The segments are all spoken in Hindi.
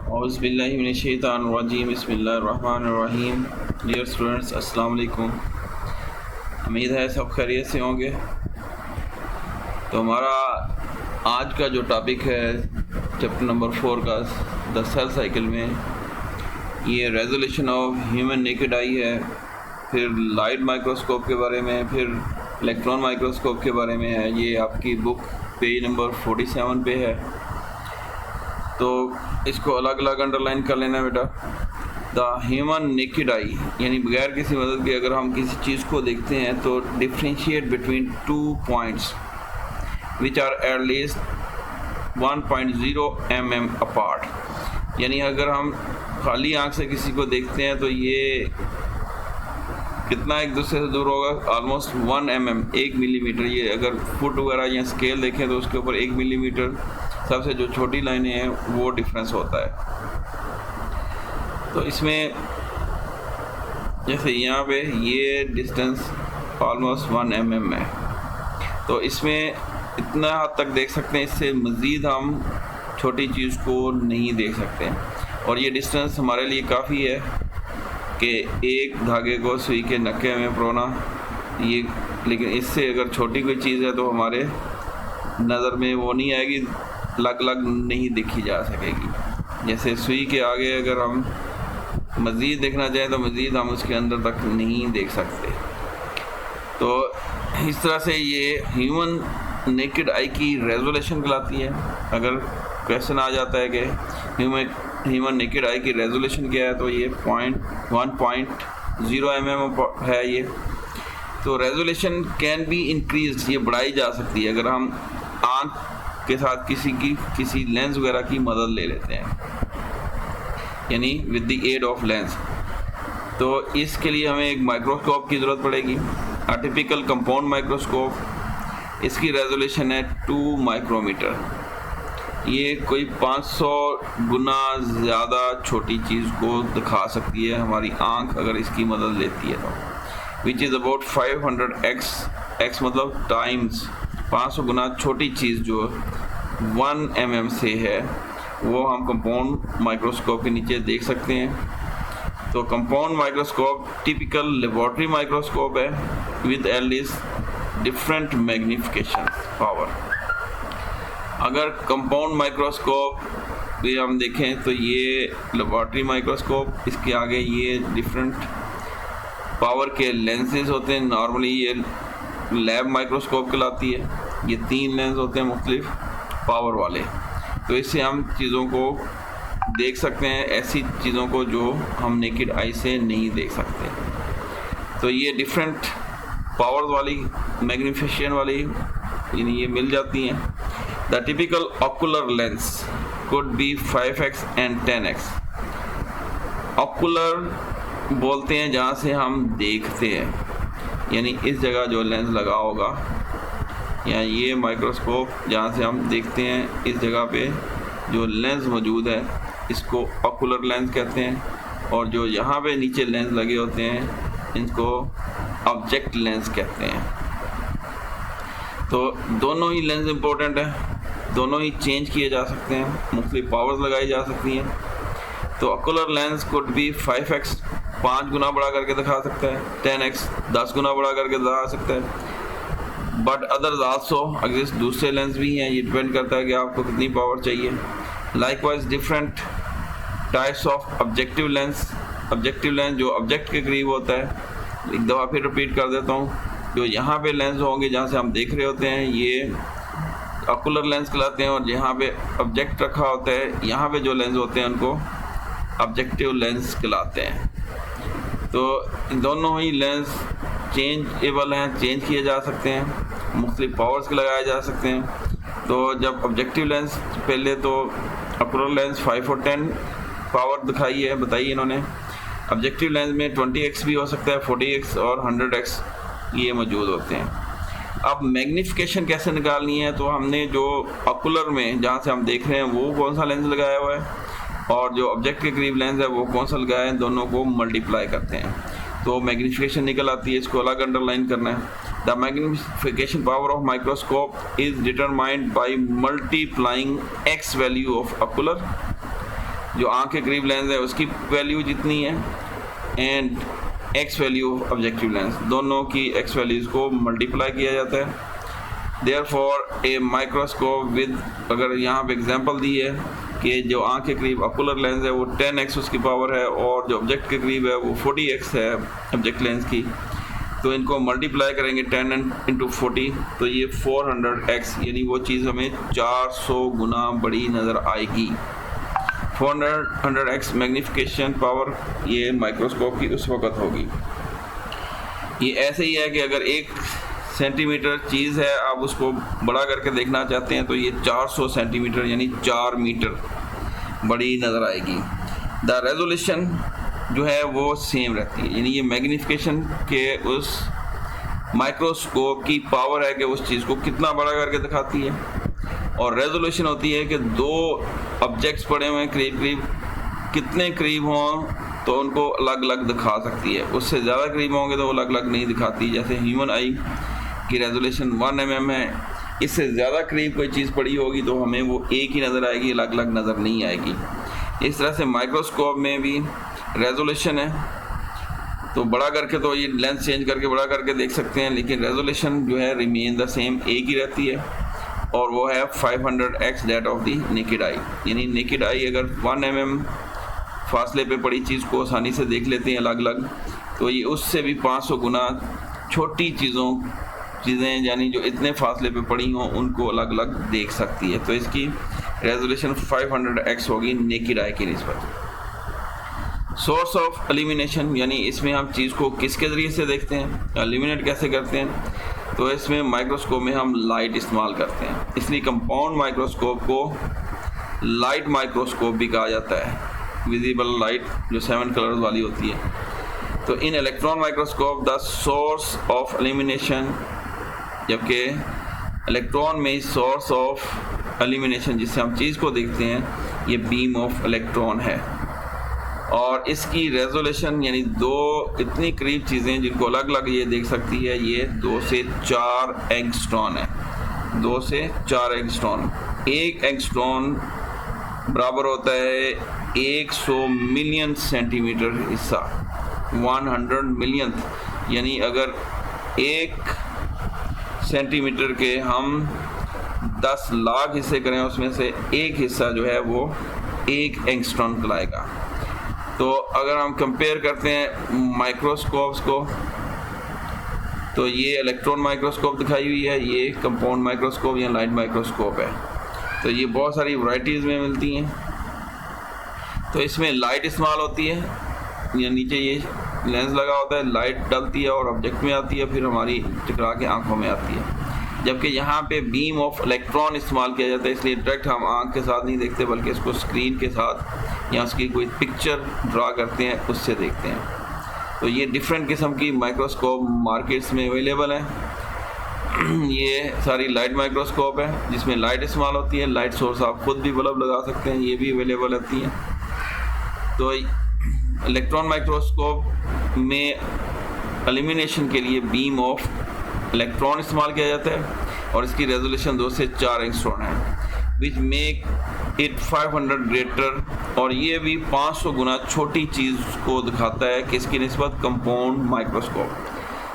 औज़ुबिल्लाहिमिनश्शैतानिर्रजीम बिस्मिल्लाहिर्रहमानिर्रहीम। डियर स्टूडेंट्स, अस्सलाम वालेकुम। उम्मीद है सब खैरियत से होंगे। तो हमारा आज का जो टॉपिक है चैप्टर नंबर 4 का द सेल साइकिल में, ये resolution of human naked eye है, फिर लाइट माइक्रोस्कोप के बारे में, फिर इलेक्ट्रॉन माइक्रोस्कोप के बारे में है। ये आपकी बुक पेज नंबर 47 पे है, तो इसको अलग अलग अंडरलाइन कर लेना बेटा। द ह्यूमन नेकेड आई यानी बगैर किसी मदद के अगर हम किसी चीज़ को देखते हैं तो differentiate between 2 points which are at least 1.0 mm apart. यानी अगर हम खाली आंख से किसी को देखते हैं तो ये कितना एक दूसरे से दूर होगा, ऑलमोस्ट 1 mm, 1 मिलीमीटर। ये अगर फुट वगैरह या स्केल देखें तो उसके ऊपर 1 मिलीमीटर सबसे जो छोटी लाइनें हैं वो डिफरेंस होता है। तो इसमें जैसे यहाँ पे ये डिस्टेंस ऑलमोस्ट 1 mm है, तो इसमें इतना हद तक देख सकते हैं, इससे मज़ीद हम छोटी चीज़ को नहीं देख सकते। और ये डिस्टेंस हमारे लिए काफ़ी है कि एक धागे को सुई के नक्के में परोना ये, लेकिन इससे अगर छोटी कोई चीज़ है तो हमारे नज़र में वो नहीं आएगी, लग नहीं देखी जा सकेगी। जैसे सुई के आगे अगर हम मज़ीद देखना चाहें तो मज़ीद हम उसके अंदर तक नहीं देख सकते। तो इस तरह से ये ह्यूमन नेकेड आई की रेजोल्यूशन कहलाती है। अगर क्वेश्चन आ जाता है कि ह्यूमन नेकेड आई की रेजोल्यूशन क्या है, तो ये 1.0 mm है ये। तो रेजोल्यूशन कैन बी इंक्रीज, ये बढ़ाई जा सकती है अगर हम आँख के साथ किसी लेंस वगैरह की मदद ले लेते हैं, यानी with the aid of lens. तो इसके लिए हमें एक माइक्रोस्कोप की ज़रूरत पड़ेगी, टिपिकल कंपाउंड माइक्रोस्कोप। इसकी रेजोल्यूशन है 2 माइक्रोमीटर। ये कोई 500 गुना ज़्यादा छोटी चीज़ को दिखा सकती है हमारी आँख अगर इसकी मदद लेती है तो, which is about 500x, x मतलब टाइम्स 500 गुना छोटी चीज़ जो 1 mm से है वो हम कंपाउंड माइक्रोस्कोप के नीचे देख सकते हैं। तो compound microscope typical laboratory microscope है with at least different magnification power. अगर कंपाउंड माइक्रोस्कोप भी हम देखें तो ये लेबॉर्ट्री माइक्रोस्कोप, इसके आगे ये डिफरेंट पावर के लेंसेज होते हैं। नॉर्मली ये लैब माइक्रोस्कोप कहलाती है। ये 3 लेंस होते हैं मुख्तलिफ पावर वाले, तो इससे हम चीज़ों को देख सकते हैं, ऐसी चीज़ों को जो हम नेकेड आई से नहीं देख सकते। तो ये डिफरेंट पावर्स वाली मैग्निफिकेशन वाली यानी ये मिल जाती हैं। The typical ocular lens could be 5x and 10x। Ocular बोलते हैं जहाँ से हम देखते हैं, यानी इस जगह जो लेंस लगा होगा या ये माइक्रोस्कोप जहाँ से हम देखते हैं, इस जगह पे जो लेंस मौजूद है इसको ऑकुलर लेंस कहते हैं। और जो यहाँ पे नीचे लेंस लगे होते हैं इनको ऑब्जेक्ट लेंस कहते हैं। तो दोनों ही लेंस इम्पोर्टेंट हैं, दोनों ही चेंज किए जा सकते हैं, मुख्तलिफ पावर्स लगाई जा सकती हैं। तो ocular lens could be 5x 5 गुना बड़ा करके दिखा सकता है, 10x 10 गुना बड़ा करके दिखा सकता है। बट अदर्स आल्सो एग्जिस्ट, दूसरे लेंस भी हैं, ये डिपेंड करता है कि आपको कितनी पावर चाहिए। Likewise different types of objective lens. Objective lens जो ऑब्जेक्ट के करीब होता है, एक दफ़ा फिर रिपीट कर देता हूँ, जो यहाँ पे लेंस होंगे जहाँ से हम देख रहे होते हैं ये ऑकुलर लेंस कहलाते हैं, और जहाँ पे ऑब्जेक्ट रखा होता है यहाँ पे जो लेंस होते हैं उनको ऑब्जेक्टिव लेंस कहलाते हैं। तो दोनों ही लेंस चेंजेबल हैं, चेंज किए जा सकते हैं, मुख्तलिफ पावर्स के लगाए जा सकते हैं। तो जब ऑब्जेक्टिव लेंस पहले तो ऑकुलर लेंस 5 और 10 पावर दिखाई है, बताइए इन्होंने। ऑब्जेक्टिव लेंस में 20x भी हो सकता है, 40x और 100x ये मौजूद होते हैं। अब मैग्निफिकेशन कैसे निकालनी है, तो हमने जो ऑकुलर में जहाँ से हम देख रहे हैं वो कौन सा लेंस लगाया हुआ है और जो ऑब्जेक्ट के करीब लेंस है वो कौन सा लगाया है, दोनों को मल्टीप्लाई करते हैं तो मैग्निफिकेशन निकल आती है। इसको अलग अंडरलाइन करना है। The magnification power of microscope is determined by multiplying x value of ocular जो आँख के करीब लेंस है उसकी वैल्यू जितनी है and x value of objective lens, दोनों की एक्स वैल्यूज़ को मल्टीप्लाई किया जाता है। देयरफॉर ए माइक्रोस्कोप विद, अगर यहाँ पे एग्जांपल दी है कि जो आँख के करीब ऑकुलर लेंस है वो 10x उसकी पावर है और जो ऑब्जेक्ट के करीब है वो 40x है ऑब्जेक्ट लेंस की, तो इनको मल्टीप्लाई करेंगे 10 इंटू 40 तो ये 400x, यानी वो चीज़ हमें 400 गुना बड़ी नज़र आएगी। 400x मैग्नीफिकेशन पावर ये माइक्रोस्कोप की उस वक़्त होगी। ये ऐसे ही है कि अगर 1 सेंटीमीटर चीज़ है, आप उसको बड़ा करके देखना चाहते हैं तो ये 400 सेंटीमीटर यानी 4 मीटर बड़ी नज़र आएगी। द रेजोल्यूशन जो है वो सेम रहती है, यानी ये मैग्नीफिकेशन के उस माइक्रोस्कोप की पावर है कि उस चीज़ को कितना बड़ा करके दिखाती है, और रेजोल्यूशन होती है कि 2 ऑब्जेक्ट्स पड़े हुए हैं करीब करीब, कितने करीब हों तो उनको अलग अलग दिखा सकती है, उससे ज़्यादा करीब होंगे तो वो अलग अलग नहीं दिखाती। जैसे ह्यूमन आई की रेजोल्यूशन 1 mm है, इससे ज़्यादा करीब कोई चीज़ पड़ी होगी तो हमें वो एक ही नज़र आएगी, अलग अलग नज़र नहीं आएगी। इस तरह से माइक्रोस्कोप में भी रेजोल्यूशन है, तो बड़ा करके तो ये लेंस चेंज करके बड़ा करके देख सकते हैं, लेकिन रेजोल्यूशन जो है रिमेन द सेम, एक ही रहती है, और वो है 500x that of the naked eye. यानी नेकेड आई अगर 1 mm फासले पे पड़ी चीज़ को आसानी से देख लेते हैं अलग अलग, तो ये उससे भी 500 गुना छोटी चीज़ें यानी जो इतने फासले पे पड़ी हों उनको अलग अलग देख सकती है। तो इसकी रेजोल्यूशन 500x होगी नेकेड आई की निस्बत। सोर्स ऑफ एलिमिनेशन, यानी इसमें हम चीज़ को किसके ज़रिए से देखते हैं, एलिमिनेट कैसे करते हैं, तो इसमें माइक्रोस्कोप में हम लाइट इस्तेमाल करते हैं, इसलिए कंपाउंड माइक्रोस्कोप को लाइट माइक्रोस्कोप भी कहा जाता है, विजिबल लाइट जो 7 कलर्स वाली होती है। तो in electron microscope the source of illumination, जबकि इलेक्ट्रॉन में सोर्स ऑफ एलिमिनेशन जिससे हम चीज़ को देखते हैं ये बीम ऑफ इलेक्ट्रॉन है, और इसकी रेजोल्यूशन यानी 2 इतनी करीब चीज़ें जिनको अलग अलग ये देख सकती है, ये 2 से 4 एंगस्ट्रॉन है। 2 से 4 एंगस्ट्रॉन, 1 एंगस्ट्रॉन बराबर होता है 100 मिलियन सेंटीमीटर हिस्सा, 100 मिलियन, यानी अगर 1 सेंटीमीटर के हम 10 लाख हिस्से करें उसमें से 1 हिस्सा जो है वो 1 एंगस्ट्रॉन कहलाएगा। तो अगर हम कंपेयर करते हैं माइक्रोस्कोप्स को, तो ये इलेक्ट्रॉन माइक्रोस्कोप दिखाई हुई है, ये कंपाउंड माइक्रोस्कोप या लाइट माइक्रोस्कोप है। तो ये बहुत सारी वैरायटीज़ में मिलती हैं। तो इसमें लाइट इस्तेमाल होती है, या नीचे ये लेंस लगा होता है, लाइट डलती है और ऑब्जेक्ट में आती है, फिर हमारी टकरा के आँखों में आती है। जबकि यहाँ पे बीम ऑफ इलेक्ट्रॉन इस्तेमाल किया जाता है, इसलिए डायरेक्ट हम आँख के साथ नहीं देखते बल्कि इसको स्क्रीन के साथ या उसकी कोई पिक्चर ड्रा करते हैं उससे देखते हैं। तो ये डिफरेंट किस्म की माइक्रोस्कोप मार्केट्स में अवेलेबल हैं। ये सारी लाइट माइक्रोस्कोप है जिसमें लाइट इस्तेमाल होती है, लाइट सोर्स आप खुद भी बल्ब लगा सकते हैं, ये भी अवेलेबल रहती हैं। तो इलेक्ट्रॉन माइक्रोस्कोप में एलिमिनेशन के लिए बीम ऑफ इलेक्ट्रॉन इस्तेमाल किया जाता है और इसकी रेजोल्यूशन 2 से 4 एंगस्ट्रॉन है, विच मेक इट 500 ग्रेटर, और ये भी 500 गुना छोटी चीज़ को दिखाता है किसकी निस्बत, कंपाउंड माइक्रोस्कोप।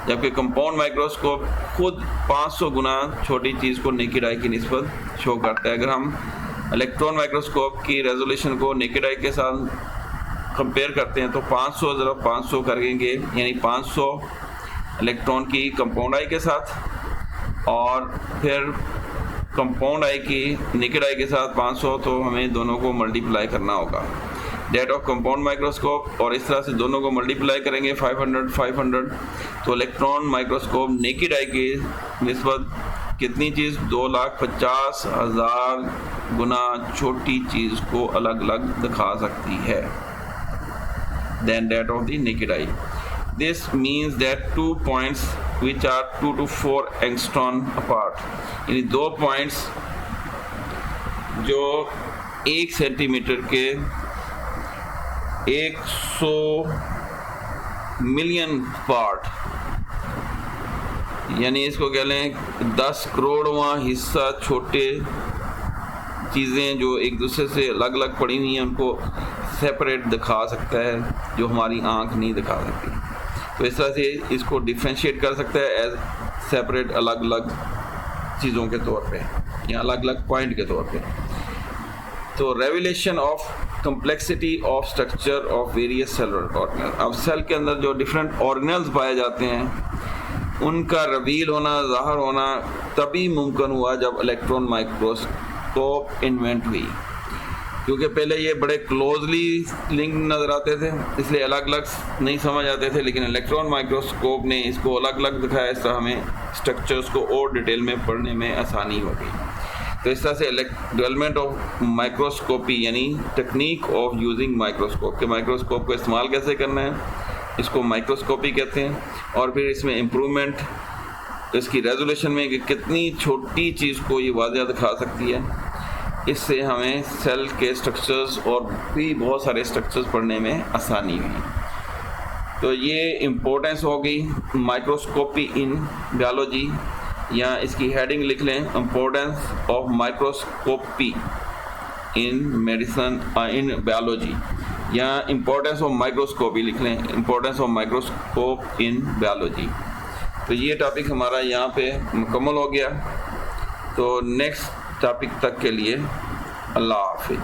जबकि कंपाउंड माइक्रोस्कोप खुद 500 गुना छोटी चीज़ को नेकेड आई की निस्बत शो करता है। अगर हम इलेक्ट्रॉन माइक्रोस्कोप की रेजोल्यूशन को नेकेड आई के साथ कंपेयर करते हैं तो 500 ज़रा 500 करेंगे, यानी 500 इलेक्ट्रॉन की कंपाउंड आई के साथ, और फिर कंपाउंड आई की नेकेड आई के साथ 500, तो हमें दोनों को मल्टीप्लाई करना होगा डेट ऑफ कंपाउंड माइक्रोस्कोप, और इस तरह से दोनों को मल्टीप्लाई करेंगे 500 तो इलेक्ट्रॉन माइक्रोस्कोप नेकेड आई की निस्बत कितनी चीज़, 2,50,000 गुना छोटी चीज़ को अलग अलग दिखा सकती है than that of the naked eye. This means that 2 points which are 2 to 4 angstrom apart, यानी 2 पॉइंट्स जो 1 सेंटीमीटर के 100 मिलियन पार्ट, यानी इसको कह लें 10 करोड़वां हिस्सा छोटे चीज़ें जो एक दूसरे से अलग अलग पड़ी हुई हैं उनको सेपरेट दिखा सकता है, जो हमारी आँख नहीं दिखा सकती। तो इस तरह से इसको डिफ्रेंशिएट कर सकता है एज सेपरेट अलग अलग चीज़ों के तौर पे या अलग अलग पॉइंट के तौर पे। तो revelation of complexity of structure of various cellular organelles. अब सेल के अंदर जो डिफरेंट ऑर्गेनल्स पाए जाते हैं उनका रिवील होना, ज़ाहिर होना तभी मुमकिन हुआ जब इलेक्ट्रॉन माइक्रोस्कोप इन्वेंट हुई, क्योंकि पहले ये बड़े क्लोजली लिंक नज़र आते थे इसलिए अलग अलग नहीं समझ आते थे, लेकिन इलेक्ट्रॉन माइक्रोस्कोप ने इसको अलग अलग दिखाया। इस तरह हमें स्ट्रक्चर्स को और डिटेल में पढ़ने में आसानी हो गई। तो इस तरह से डेवलपमेंट ऑफ माइक्रोस्कोपी यानी टेक्निक ऑफ यूजिंग माइक्रोस्कोप, के माइक्रोस्कोप को इस्तेमाल कैसे करना है, इसको माइक्रोस्कोपी कहते हैं। और फिर इसमें इम्प्रूवमेंट इसकी रेजोल्यूशन में कि कितनी छोटी चीज़ को ये वाज़ेह दिखा सकती है, इससे हमें सेल के स्ट्रक्चर्स और भी बहुत सारे स्ट्रक्चर्स पढ़ने में आसानी हुई। तो ये इम्पोर्टेंस हो गई माइक्रोस्कोपी इन बायोलॉजी, या इसकी हेडिंग लिख लें importance of microscopy in medicine in biology, या इम्पोर्टेंस ऑफ माइक्रोस्कोपी लिख लें importance of microscope in biology. तो ये टॉपिक हमारा यहाँ पे मुकम्मल हो गया। तो नेक्स्ट टॉपिक तक के लिए अल्लाह हाफिज़।